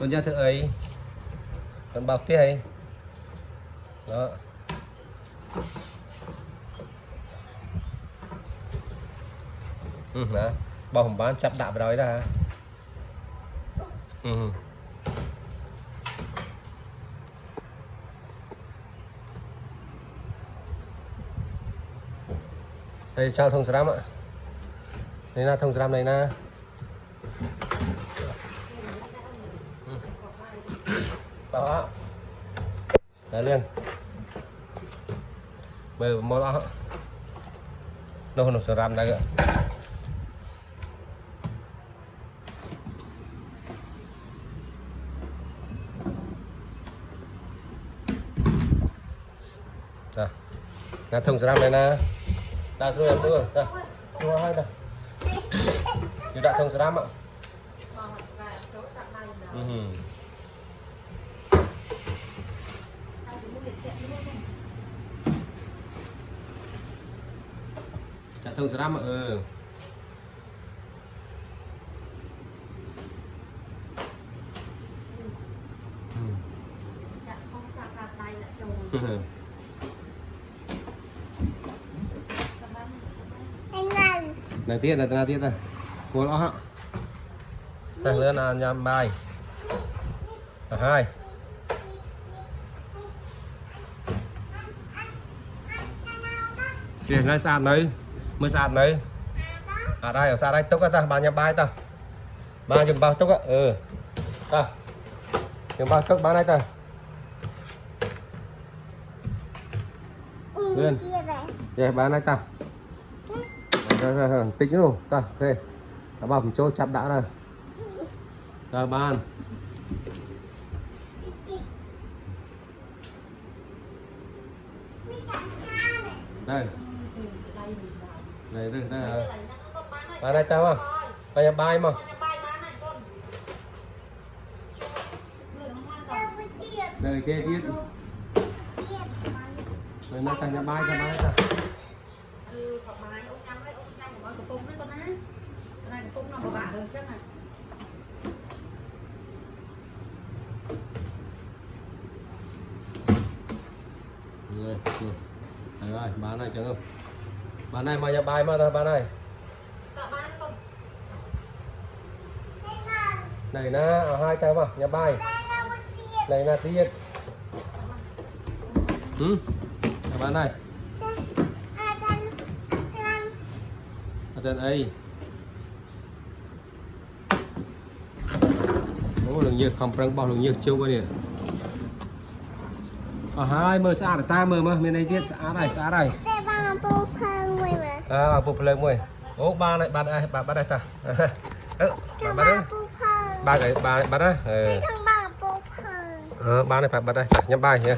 con ra thử ấy con bọc thế hay đó đó bọc bán chắp đạp vào đó ra đây cho thông ram ạ đây là thông ram này nè bảo ạ đấy liền mời món đó đâu nó sẽ ram đây ạ rồi là thông ram này nè ta xuống em nữa ta xuống hai ta như đã thông ram ạ đã thông ram ạ này tiết là tiết ta cuốn đó này lên là nhằm bài hai chuyển ngay sàn đấy mới sàn đấy ở đây ở xa đây tốc ta bà nhằm bài ta ba dùng bao tốc á ta dùng bao tốc bán này ta lên về bán này ta tính luôn ta ok đã bầm chỗ chắp đã rồi ta ban đây đây đây đây tao à đây bài mà đây kia tiết đây nó thành nhà bài ta rồi bán này chẳng không bán này mà nhà bài mà bán này này nè ở hai tay mà nhà bài này là tiết bán này ở trên ấy lượng nhiệt không prang bao lượng nhiệt chiêu qua nè hai mơ xã ta mơ mà bên đây tiết xã này bộ phơi mùi ô ba này bạn ai bạn đây ta ba cái ba này bạn đây ba này phải bạn đây nhắm bài nhé